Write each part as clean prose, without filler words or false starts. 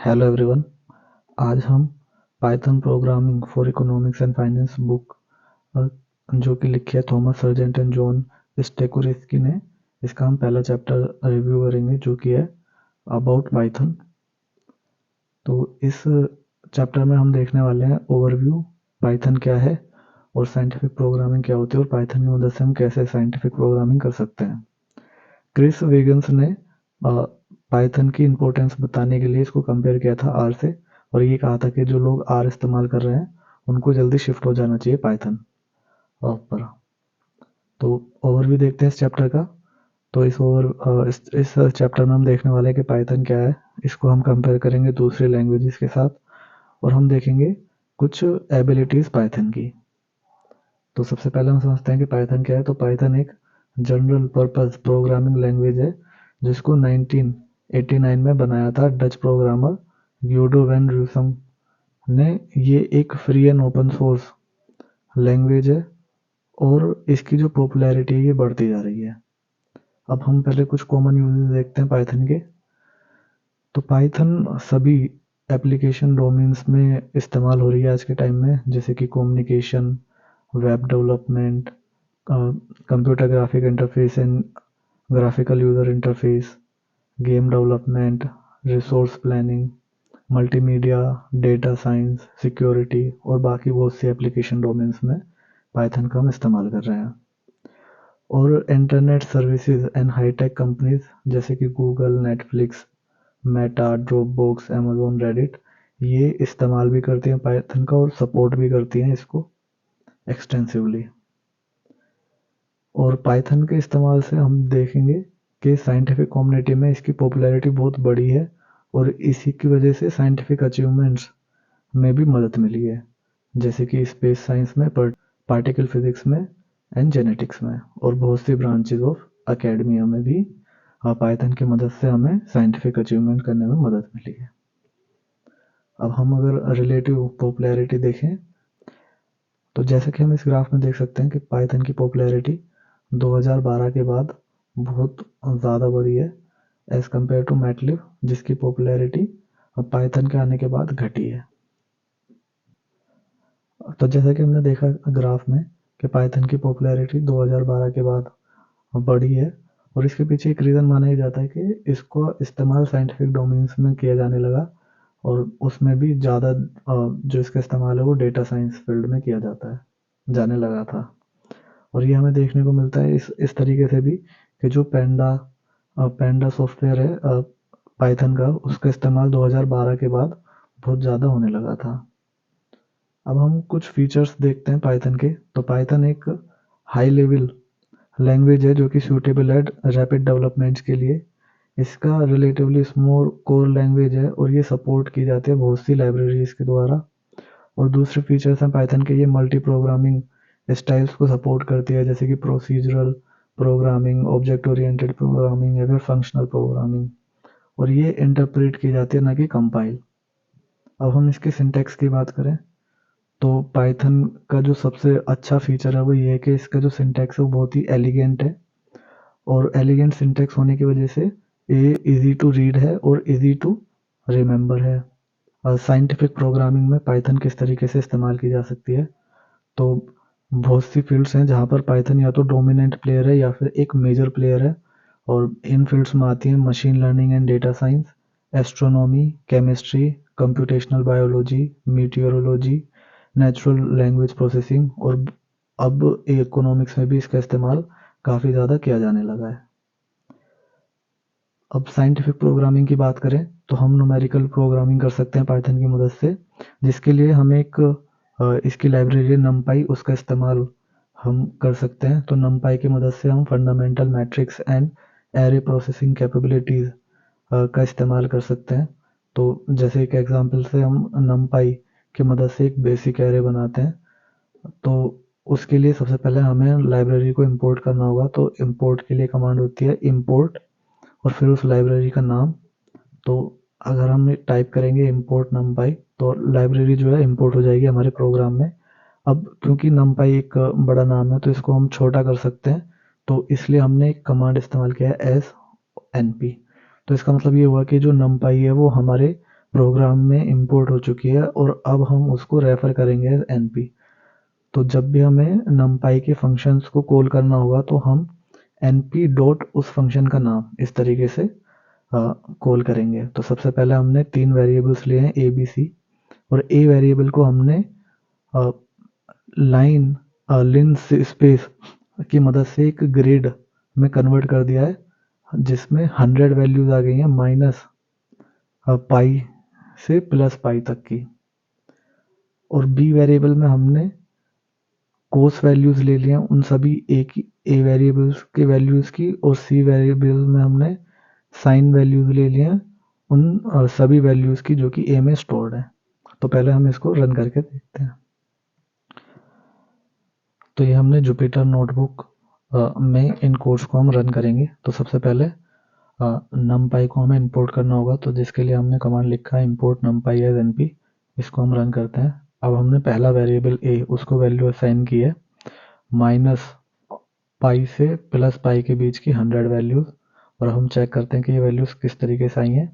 Hello everyone. आज हम Python programming for economics and finance book जो कि लिखी है थॉमस सर्जेंट एंड जॉन स्टेकोरिस्की ने, इसका हम पहला चैप्टर रिव्यू करेंगे जो कि है अबाउट पाइथन। तो इस चैप्टर में हम देखने वाले हैं ओवरव्यू, पाइथन क्या है और साइंटिफिक प्रोग्रामिंग क्या होती है और पाइथन की मदद से हम कैसे साइंटिफिक प्रोग्रामिंग कर सकते हैं। क्रिस वेगन्स ने पाइथन की इम्पोर्टेंस बताने के लिए इसको कंपेयर किया था आर से, और ये कहा था कि जो लोग आर इस्तेमाल कर रहे हैं उनको जल्दी शिफ्ट हो जाना चाहिए पाइथन पर। तो ओवरव्यू देखते हैं इस चैप्टर का। तो इस चैप्टर में हम देखने वाले हैं कि पाइथन क्या है, इसको हम कंपेयर करेंगे दूसरी लैंग्वेजेस के साथ, और हम देखेंगे कुछ एबिलिटीज पाइथन की। तो सबसे पहले हम समझते हैं कि पाइथन क्या है। तो पाइथन एक जनरल पर्पस प्रोग्रामिंग लैंग्वेज है जिसको 1989 में बनाया था डच प्रोग्रामर यूडो वैन रूसम ने। ये एक free and open source language है और इसकी जो पॉपुलैरिटी है ये बढ़ती जा रही है। अब हम पहले कुछ कॉमन यूजेस देखते हैं पाइथन के। तो पाइथन सभी एप्लीकेशन डोमेन्स में इस्तेमाल हो रही है आज के टाइम में, जैसे कि communication, web development, computer graphic interface and graphical user interface, game development, resource planning, multimedia, data science, security और बाकी बहुत सी एप्लीकेशन डोमेन्स में पाइथन का हम इस्तेमाल कर रहे हैं। और internet services and hitech companies जैसे कि Google, Netflix, Meta, Dropbox, Amazon, Reddit, ये इस्तेमाल भी करती हैं पाइथन का और सपोर्ट भी करती हैं इसको एक्सटेंसिवली। और पाइथन के इस्तेमाल से हम देखेंगे कि साइंटिफिक कम्युनिटी में इसकी पॉपुलैरिटी बहुत बड़ी है और इसी की वजह से साइंटिफिक अचीवमेंट्स में भी मदद मिली है, जैसे कि स्पेस साइंस में, पार्टिकल फिजिक्स में एंड जेनेटिक्स में, और बहुत सी ब्रांचेज ऑफ अकेडमिया में भी पाइथन की मदद से हमें साइंटिफिक अचीवमेंट करने में मदद मिली है। अब हम अगर रिलेटिव पॉपुलैरिटी देखें तो जैसे कि हम इस ग्राफ में देख सकते हैं कि पाइथन की पॉपुलैरिटी 2012 के बाद बहुत ज़्यादा बढ़ी है एज़ कम्पेयर टू मैटलिब, जिसकी पॉपुलैरिटी अब पाइथन के आने के बाद घटी है। तो जैसा कि हमने देखा ग्राफ में कि पाइथन की पॉपुलैरिटी 2012 के बाद बढ़ी है, और इसके पीछे एक रीज़न माना ही जाता है कि इसको इस्तेमाल साइंटिफिक डोमेन्स में किया जाने लगा, और उसमें भी ज़्यादा जो इसका इस्तेमाल है वो डेटा साइंस फील्ड में किया जाने लगा था। और ये हमें देखने को मिलता है इस तरीके से भी कि जो पैंडा सॉफ्टवेयर है पाइथन का, उसका इस्तेमाल 2012 के बाद बहुत ज़्यादा होने लगा था। अब हम कुछ फीचर्स देखते हैं पाइथन के। तो पाइथन एक हाई लेवल लैंग्वेज है जो कि सूटेबल है रैपिड डेवलपमेंट्स के लिए। इसका रिलेटिवली स्मॉल कोर लैंग्वेज है और ये सपोर्ट की जाती है बहुत सी लाइब्रेरीज के द्वारा। और दूसरे फीचर्स हैं पाइथन के, ये मल्टी प्रोग्रामिंग स्टाइल्स को सपोर्ट करती है, जैसे कि procedural programming, object oriented programming या फिर फंक्शनल प्रोग्रामिंग, और ये इंटरप्रेट की जाती है ना कि कंपाइल। अब हम इसके सिंटैक्स की बात करें तो पाइथन का जो सबसे अच्छा फीचर है वो ये है कि इसका जो सिंटैक्स है वो बहुत ही एलिगेंट है, और एलिगेंट सिंटैक्स होने की वजह से ये इजी टू रीड है और इजी टू रिमेंबर है। साइंटिफिक प्रोग्रामिंग में पाइथन किस तरीके से इस्तेमाल की जा सकती है, तो बहुत सी फील्ड्स हैं जहाँ पर पाइथन या तो डोमिनेंट प्लेयर है या फिर एक मेजर प्लेयर है, और इन फील्ड्स में आती हैं machine learning and data science, astronomy, chemistry, computational biology, meteorology, natural language processing, और अब इकोनॉमिक्स में भी इसका इस्तेमाल काफ़ी ज़्यादा किया जाने लगा है। अब साइंटिफिक प्रोग्रामिंग की बात करें तो हम न्यूमेरिकल प्रोग्रामिंग कर सकते हैं पाइथन की मदद से, जिसके लिए हम एक इसकी लाइब्रेरी नमपाई, उसका इस्तेमाल हम कर सकते हैं। तो नमपाई की मदद से हम fundamental matrix and array processing capabilities का इस्तेमाल कर सकते हैं। तो जैसे एक एग्जांपल से हम नमपाई की मदद से एक बेसिक एरे बनाते हैं, तो उसके लिए सबसे पहले हमें लाइब्रेरी को इंपोर्ट करना होगा। तो इंपोर्ट के लिए कमांड होती है इंपोर्ट और फिर उस लाइब्रेरी का नाम। तो अगर हम टाइप करेंगे import numpy तो लाइब्रेरी जो है इंपोर्ट हो जाएगी हमारे प्रोग्राम में। अब क्योंकि numpy एक बड़ा नाम है तो इसको हम छोटा कर सकते हैं, तो इसलिए हमने एक कमांड इस्तेमाल किया है as np। तो इसका मतलब ये हुआ कि जो numpy है वो हमारे प्रोग्राम में इंपोर्ट हो चुकी है और अब हम उसको रेफर करेंगे एज np। तो जब भी हमें numpy के फंक्शंस को कॉल करना होगा तो हम np डॉट उस फंक्शन का नाम इस तरीके से कॉल करेंगे। तो सबसे पहले हमने 3 वेरिएबल्स लिए हैं a b c और a वेरिएबल को हमने लाइन लिन स्पेस की मदद से एक ग्रिड में कन्वर्ट कर दिया है जिसमें 100 वैल्यूज आ गई हैं माइनस पाई से प्लस पाई तक की। और बी वेरिएबल में हमने कोस वैल्यूज ले लिए उन सभी ए वेरिएबल्स के वैल्यूज की और सी वेरिएबल में हमने साइन वैल्यूज ले लिए उन सभी वैल्यूज की जो कि ए में स्टोर्ड है। तो पहले हम इसको रन करके देखते हैं। तो ये हमने जुपिटर नोटबुक में इन कोड्स को हम रन करेंगे। तो सबसे पहले numpy को हमें इंपोर्ट करना होगा, तो जिसके लिए हमने कमांड लिखा है import numpy as np। इसको हम रन करते हैं। अब हमने पहला वेरिएबल a उसको वैल्यू असाइन की है माइनस पाई से प्लस पाई के बीच की 100 वैल्यूज और हम चेक करते हैं कि ये वैल्यूज किस तरीके से आई हैं।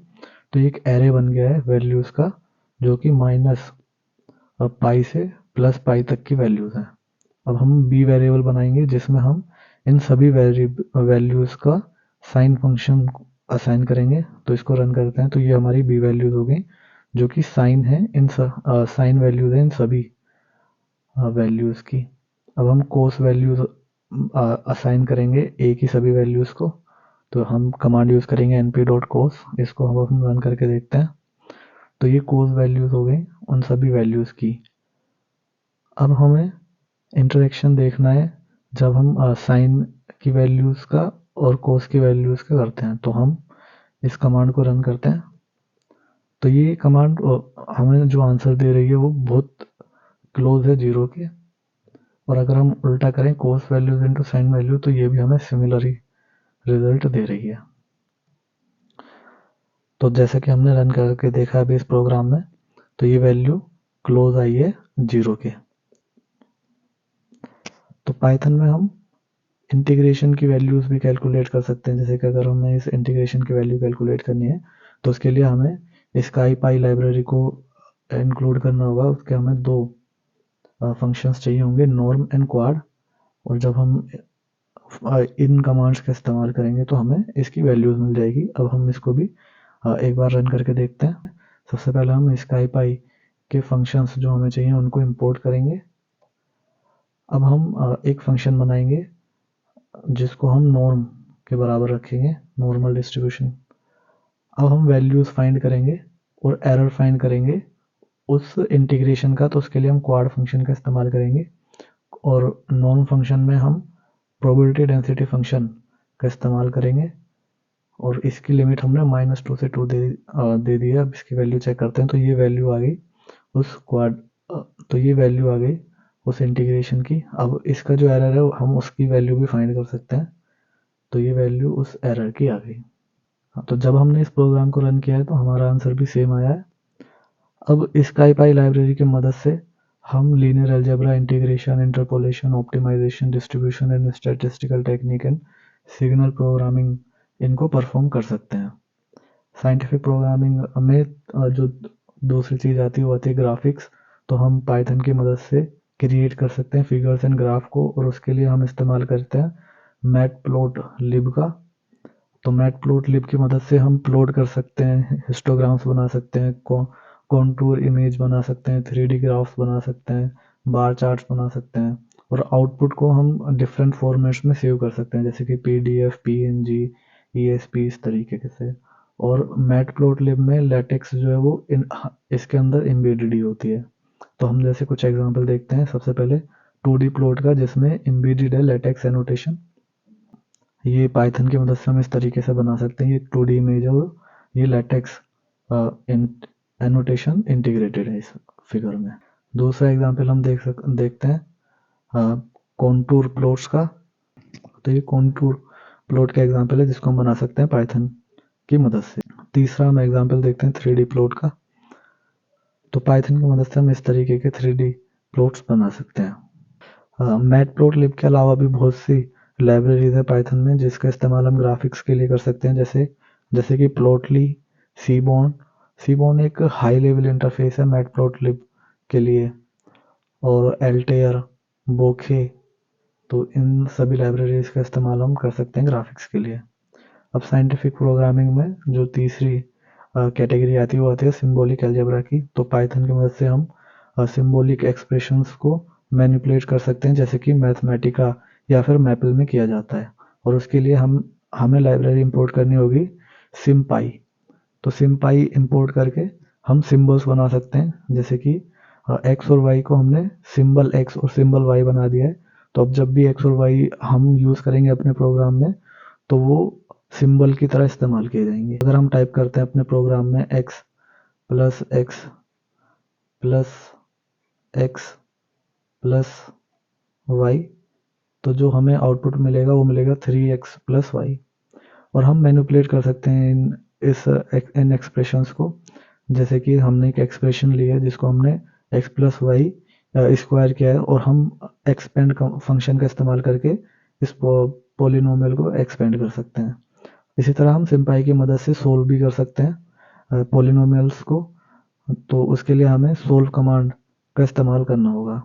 तो एक एरे बन गया है वैल्यूज का जो कि माइनस पाई से प्लस पाई तक की वैल्यूज हैं। अब हम बी वेरिएबल बनाएंगे जिसमें हम इन सभी वैल्यूज का साइन फंक्शन असाइन करेंगे। तो इसको रन करते हैं। तो ये हमारी बी वैल्यूज हो गई जो कि साइन है इन साइन वैल्यूज है इन सभी वैल्यूज की। अब हम कोस वैल्यूज असाइन करेंगे ए की सभी वैल्यूज को। तो हम कमांड यूज करेंगे np.cos। इसको हम रन करके देखते हैं। तो ये कोस वैल्यूज हो गई उन सभी वैल्यूज की। अब हमें इंटरेक्शन देखना है जब हम साइन की वैल्यूज का और कोस की वैल्यूज का करते हैं। तो हम इस कमांड को रन करते हैं। तो ये कमांड हमें जो आंसर दे रही है वो बहुत क्लोज है 0 के। और अगर हम उल्टा करें कोस वैल्यूज इनटू साइन वैल्यू तो ये भी हमें सिमिलर ही रिजल्ट दे रही है। तो जैसे कि हमने रन करके देखा अभी इस प्रोग्राम में, तो ये वैल्यू क्लोज आई है 0 के। तो पाइथन में हम इंटीग्रेशन की वैल्यूज भी कैलकुलेट कर सकते हैं। जैसे कि अगर हमें इस इंटीग्रेशन की वैल्यू कैलकुलेट करनी है तो उसके लिए हमें स्काईपाई लाइब्रेरी को इंक्लूड करना होगा। उसके हमें 2 फंक्शंस चाहिए होंगे, नॉर्म एंड क्वाड। और जब हम इन कमांड्स का इस्तेमाल करेंगे तो हमें इसकी वैल्यूज मिल जाएगी। अब हम इसको भी एक बार रन करके देखते हैं। सबसे पहले हम स्काईपाई के फंक्शंस जो हमें चाहिए उनको इंपोर्ट करेंगे। अब हम एक फंक्शन बनाएंगे जिसको हम नॉर्म के बराबर रखेंगे, नॉर्मल डिस्ट्रीब्यूशन। अब हम वैल्यूज फाइंड करेंगे और एरर फाइंड करेंगे उस इंटीग्रेशन का। तो उसके लिए हम क्वाड फंक्शन का इस्तेमाल करेंगे और नॉर्म फंक्शन में हम प्रोबेबिलिटी डेंसिटी फंक्शन का इस्तेमाल करेंगे और इसकी लिमिट हमने -2 से 2 दे दी है। अब इसकी वैल्यू चेक करते हैं। तो ये वैल्यू आ गई उस क्वाड तो ये वैल्यू आ गई उस इंटीग्रेशन की। अब इसका जो एरर है हम उसकी वैल्यू भी फाइंड कर सकते हैं। तो ये वैल्यू उस एरर की आ गई। तो जब हमने इस प्रोग्राम को रन किया है तो हमारा आंसर भी सेम आया है। अब स्काईपाई लाइब्रेरी की मदद से हम linear algebra, integration, interpolation, optimisation, distribution and statistical technique and signal programming इनको परफॉर्म कर सकते हैं। साइंटिफिक प्रोग्रामिंग में जो दूसरी चीज़ आती है वो आती है ग्राफिक्स। तो हम पाइथन की मदद से क्रिएट कर सकते हैं फिगर्स एंड ग्राफ को और उसके लिए हम इस्तेमाल करते हैं मैटप्लोटलिब का। तो मैटप्लोटलिब की मदद से हम प्लॉट कर सकते हैं, हिस्टोग्राम्स बना सकते हैं, कॉन्टूर इमेज बना सकते हैं, 3D ग्राफ्स बना सकते हैं, बार चार्ट्स बना सकते हैं और आउटपुट को हम डिफरेंट फॉर्मेट्स में सेव कर सकते हैं जैसे कि PDF, PNG, ESP इस तरीके से। और मैटप्लोटलिब में लेटेक्स जो है वो इसके अंदर एम्बेडेड ही होती है। तो हम जैसे कुछ एग्जांपल देखते हैं। सबसे पहले 2D प्लॉट का जिसमें एम्बेडेड है लेटेक्स एनोटेशन। ये पाइथन की मदद से हम इस तरीके से बना सकते हैं। ये 2D इमेज है और ये लेटेक्स एनोटेशन इंटीग्रेटेड है इस फिगर में। दूसरा एग्जांपल हम देखते हैं कॉन्टूर प्लॉट्स का। तो ये कॉन्टूर प्लॉट का एग्जांपल है जिसको हम बना सकते हैं पाइथन की मदद से। तीसरा हम एग्जांपल देखते हैं 3D प्लॉट का। तो पाइथन की मदद से हम इस तरीके के 3D प्लॉट्स बना सकते हैं। मैटप्लोटलिब के अलावा भी बहुत सी लाइब्रेरीज है पाइथन में जिसका इस्तेमाल हम ग्राफिक्स के लिए कर सकते हैं जैसे कि प्लॉटली, सीबॉर्न, सीबोन एक हाई लेवल इंटरफेस है मैटप्लॉटलिब के लिए, और एल्टेयर, बोखे, तो इन सभी लाइब्रेरीज का इस्तेमाल हम कर सकते हैं ग्राफिक्स के लिए। अब साइंटिफिक प्रोग्रामिंग में जो तीसरी कैटेगरी आती है वो आती है सिंबॉलिक अलजेब्रा की। तो पाइथन की मदद से हम सिंबॉलिक एक्सप्रेशंस को मैनिपुलेट कर सकते हैं, जैसे कि मैथमेटिका या फिर मैपल में किया जाता है। और उसके लिए हमें लाइब्रेरी इंपोर्ट करनी होगी सिम्पाई। तो सिम्पाई इंपोर्ट करके हम सिंबल्स बना सकते हैं, जैसे कि एक्स और वाई को हमने सिंबल एक्स और सिंबल वाई बना दिया है। तो अब जब भी एक्स और वाई हम यूज़ करेंगे अपने प्रोग्राम में तो वो सिंबल की तरह इस्तेमाल किए जाएंगे। अगर हम टाइप करते हैं अपने प्रोग्राम में x plus x plus x plus y, तो जो हमें आउटपुट मिलेगा वो मिलेगा 3x प्लस वाई। और हम मैनिपुलेट कर सकते हैं इन एक्सप्रेशंस को, जैसे कि हमने एक एक्सप्रेशन ली है जिसको हमने x प्लस वाई स्क्वायर किया है, और हम एक्सपेंड फंक्शन का इस्तेमाल करके इस पोलिनोमियल को एक्सपेंड कर सकते हैं। इसी तरह हम सिम्पाई की मदद से सोल्व भी कर सकते हैं पोलिनोमियल्स को। तो उसके लिए हमें सोल्व कमांड का इस्तेमाल करना होगा।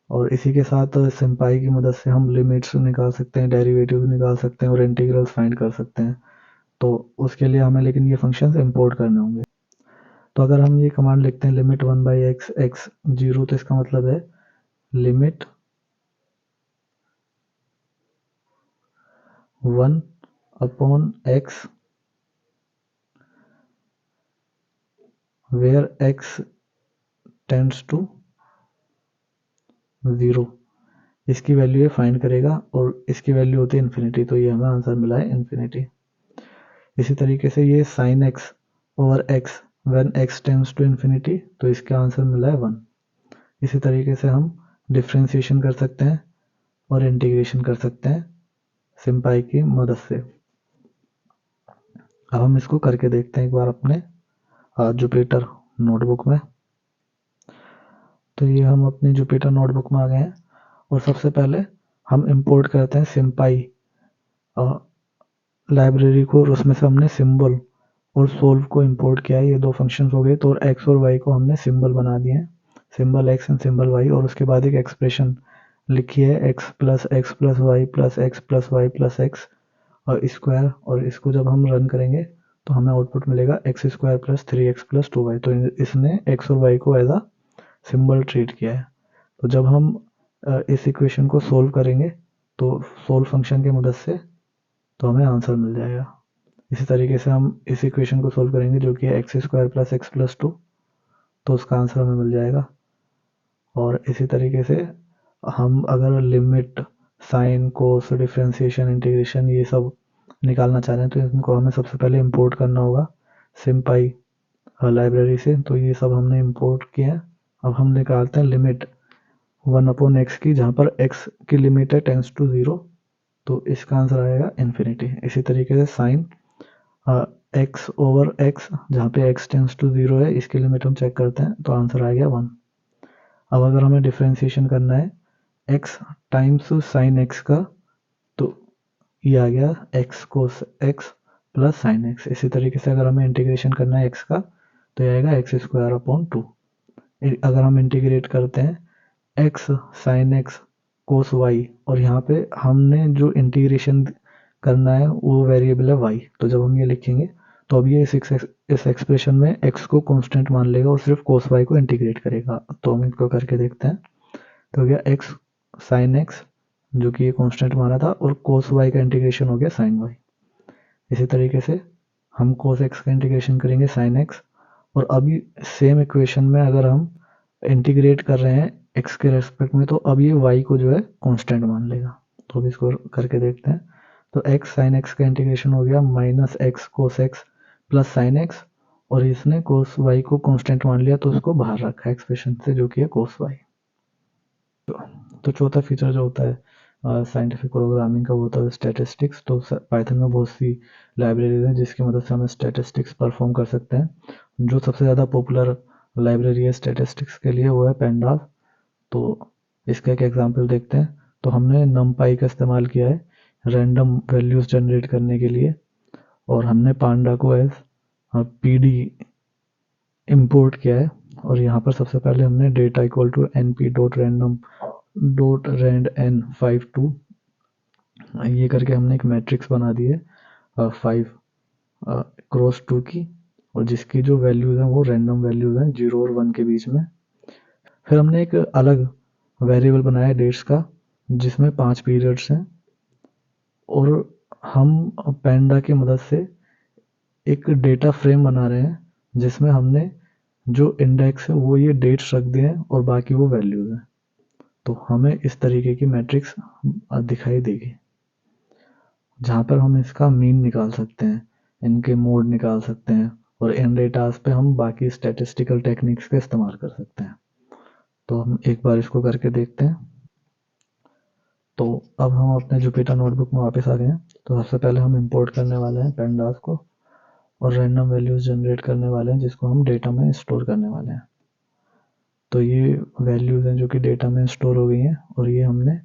और इसी के साथ सिम्पाई की मदद से हम लिमिट्स निकाल सकते हैं, डेरिवेटिव निकाल सकते हैं और इंटीग्रल्स फाइंड कर सकते हैं। तो उसके लिए हमें लेकिन ये फंक्शंस इंपोर्ट करने होंगे। तो अगर हम ये कमांड लिखते हैं लिमिट 1/x x 0, तो इसका मतलब है limit 1/x where x tends to 0, इसकी वैल्यू ये फाइंड करेगा और इसकी वैल्यू होती है इन्फिनिटी। तो ये हमें आंसर मिला है इन्फिनिटी। इसी तरीके से ये sine x over x when x tends to infinity, तो इसका आंसर मिला है 1। इसी तरीके से हम डिफ्रेंशिएशन कर सकते हैं और इंटीग्रेशन कर सकते हैं सिम्पाई की मदद से। अब हम इसको करके देखते हैं एक बार अपने जुपिटर नोटबुक में। तो ये हम अपनी जुपिटर नोटबुक में आ गए हैं, और सबसे पहले हम इंपोर्ट करते हैं सिम्पाई लाइब्रेरी को, और उसमें से हमने सिंबल और सोल्व को इंपोर्ट किया है। ये दो फंक्शंस हो गए। तो एक्स और वाई को हमने सिंबल बना दिए हैं, symbol x and symbol y, और उसके बाद एक एक्सप्रेशन लिखी है x plus y plus x plus y plus x और स्क्वायर। और इसको जब हम रन करेंगे तो हमें आउटपुट मिलेगा x square plus 3x plus 2y। तो इसने एक्स और वाई को एज अ सिंबल ट्रीट किया है। तो जब हम इस इक्वेशन को सोल्व करेंगे तो सोल्व फंक्शन की मदद से तो हमें आंसर मिल जाएगा। इसी तरीके से हम इस इक्वेशन को सोल्व करेंगे जो कि है x square plus x plus 2, तो उसका आंसर हमें मिल जाएगा। और इसी तरीके से हम अगर लिमिट, साइन, कोस, डिफरेंशिएशन, इंटीग्रेशन ये सब निकालना चाह रहे हैं तो इनको हमें सबसे पहले इंपोर्ट करना होगा सिम्पाई लाइब्रेरी से। तो ये सब हमने इंपोर्ट किया है। अब हम निकालते हैं लिमिट 1/x की, जहाँ पर x की लिमिट है टेंड्स टू 0, तो इसका आंसर आएगा इन्फिनिटी। इसी तरीके से साइन x ओवर x, जहाँ पे x टेंड्स टू 0 है, इसकी लिमिट हम चेक करते हैं तो आंसर आ गया 1। अब अगर हमें डिफरेंशिएशन करना है x टाइम्स साइन x का, तो ये आ गया x कोस x प्लस साइन x। इसी तरीके से अगर हमें इंटीग्रेशन करना है x का तो ये आएगा एक्स स्क्वायर अपॉन 2। अगर हम इंटीग्रेट करते हैं x साइन x कोस y, और यहाँ पे हमने जो इंटीग्रेशन करना है वो वेरिएबल है y, तो जब हम ये लिखेंगे तो अब ये इस एक्सप्रेशन में x को कांस्टेंट मान लेगा और सिर्फ कोस y को इंटीग्रेट करेगा। तो हम इसको करके देखते हैं। तो हो गया x साइन x जो कि ये कांस्टेंट माना था, और कोस y का इंटीग्रेशन हो गया साइन y। इसी तरीके से हम कोस x का इंटीग्रेशन करेंगे साइन x, और अभी सेम इक्वेशन में अगर हम इंटीग्रेट कर रहे हैं x के रेस्पेक्ट में तो अब ये y को जो है कांस्टेंट मान लेगा। तो अब इसको करके देखते हैं। तो x साइन x का इंटीग्रेशन हो गया माइनस एक्स कोस x प्लस साइन x, और इसने कोस y को कांस्टेंट मान लिया तो उसको बाहर रखा है एक्सप्रेशन से, जो कि है कोस y। तो चौथा फीचर जो होता है साइंटिफिक प्रोग्रामिंग का, वो होता है स्टैटिस्टिक्स। तो पाइथन में बहुत सी लाइब्रेरीज हैं जिसकी मदद से हम स्टैटिस्टिक्स परफॉर्म कर सकते हैं। जो सबसे ज़्यादा पॉपुलर लाइब्रेरी है स्टैटिस्टिक्स के लिए वो है पेंडास। तो इसका एक एग्जांपल देखते हैं। तो हमने नमपाई का इस्तेमाल किया है रैंडम वैल्यूज जनरेट करने के लिए, और हमने पांडा को एज पीडी इंपोर्ट किया है और यहाँ पर सबसे पहले हमने डेटा इक्वल टू np.random.randn52 ये करके हमने एक मैट्रिक्स बना दी है 5 क्रॉस 2 की, और जिसकी जो वैल्यूज़ हैं वो रैंडम वैल्यूज़ हैं 0 और 1 के बीच में। फिर हमने एक अलग वेरिएबल बनाया डेट्स का जिसमें 5 पीरियड्स हैं, और हम पैंडा की मदद से एक डेटा फ्रेम बना रहे हैं जिसमें हमने जो इंडेक्स है वो ये डेट्स रख दिए हैं और बाकी वो वैल्यूज़ हैं। तो हमें इस तरीके की मैट्रिक्स दिखाई देगी जहाँ पर हम इसका मीन निकाल सकते हैं, इनके मोड निकाल सकते हैं, और इन डेटास पे हम बाकी स्टैटिस्टिकल टेक्निक्स का इस्तेमाल कर सकते हैं। तो हम एक बार इसको करके देखते हैं। तो अब हम अपने जुपिटर नोटबुक में वापस आ गए हैं। तो सबसे पहले हम इंपोर्ट करने वाले हैं पेंडास को और रैंडम वैल्यूज जनरेट करने वाले हैं जिसको हम डेटा में स्टोर करने वाले हैं। तो ये वैल्यूज हैं जो कि डेटा में स्टोर हो गई हैं, और ये हमने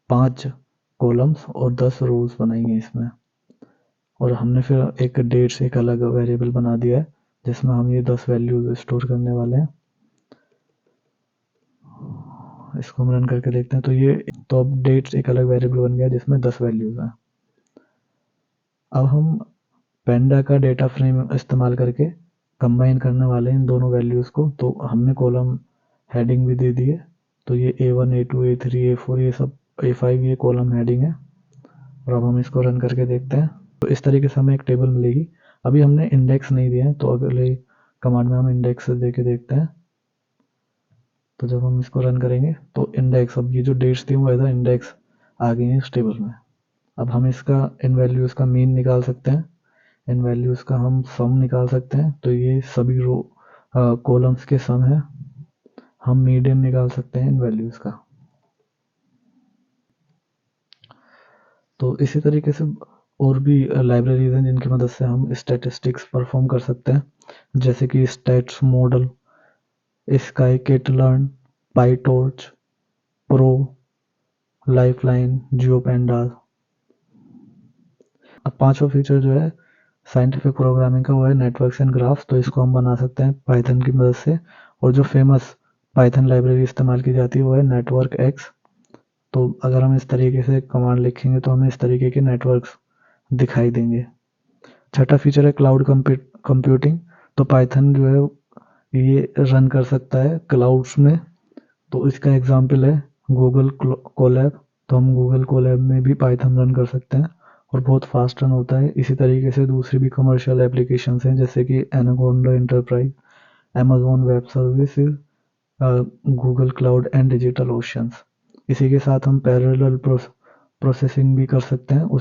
5 कॉलम्स और 10 रोज बनाई हैं इसमें। और हमने फिर एक डेट से एक अलग वेरिएबल बना दिया है जिसमें हम ये 10 वैल्यूज स्टोर करने वाले हैं। इसको हम रन करके देखते हैं। तो अब डेट्स एक अलग वेरिएबल बन गया जिसमें 10 वैल्यूज हैं। अब हम पेंडा का डेटा फ्रेम इस्तेमाल करके कंबाइन करने वाले हैं इन दोनों वैल्यूज को। तो हमने कॉलम हेडिंग भी दे दी है। तो ये A1 A2 A3 A4 ये सब A5 ये कॉलम हेडिंग है। और अब हम इसको रन करके देखते हैं। तो इस तरीके से हमें एक टेबल मिलेगी। अभी हमने इंडेक्स नहीं दिया है तो अगले कमांड में हम इंडेक्स दे के देखते हैं। तो जब हम इसको रन करेंगे तो इंडेक्स, अब ये जो डेट्स थी वो एज इंडेक्स आ गई है इस टेबल में। अब हम इसका इन वैल्यूज़ का मीन निकाल सकते हैं, इन वैल्यूज़ का हम सम निकाल सकते हैं। तो ये सभी रो कॉलम्स के सम है। हम मीडियन निकाल सकते हैं इन वैल्यूज़ का। तो इसी तरीके से और भी लाइब्रेरीज हैं जिनकी मदद से हम स्टैटिस्टिक्स परफॉर्म कर सकते हैं, जैसे कि stats model, scikit learn, PyTorch, pro, lifeline, GeoPandas. अब पांचवा फीचर जो है साइंटिफिक प्रोग्रामिंग का वो है नेटवर्क्स एंड ग्राफ्स। तो इसको हम बना सकते हैं पाइथन की मदद से, और जो फेमस पाइथन लाइब्रेरी इस्तेमाल की जाती है वो है नेटवर्क एक्स। तो अगर हम इस तरीके से कमांड लिखेंगे तो हमें इस तरीके के नेटवर्क्स दिखाई देंगे। छठा फीचर है क्लाउड कंप्यूटिंग। तो पाइथन जो है ये रन कर सकता है क्लाउड्स में। तो इसका एग्जाम्पल है गूगल कोलैब। तो हम गूगल कोलैब में भी पाइथन रन कर सकते हैं और बहुत फास्ट रन होता है। इसी तरीके से दूसरी भी कमर्शियल एप्लीकेशंस हैं जैसे कि anaconda enterprise, Amazon web services, Google cloud and digital oceans. इसी के साथ हम पैरेलल प्रोसेसिंग भी कर सकते हैं।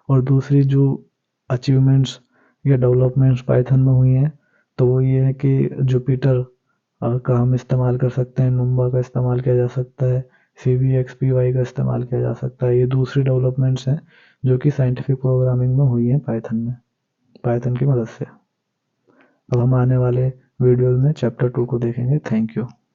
और दूसरी जो अचीवमेंट्स या डेवलपमेंट्स पाइथन में हुई हैं तो वो ये है कि जुपिटर का हम इस्तेमाल कर सकते हैं, नुम्बा का इस्तेमाल किया जा सकता है, CVXPY का इस्तेमाल किया जा सकता है। ये दूसरी डेवलपमेंट्स हैं जो कि साइंटिफिक प्रोग्रामिंग में हुई हैं पाइथन की मदद से। अब हम आने वाले वीडियोस में चैप्टर 2 को देखेंगे। Thank you.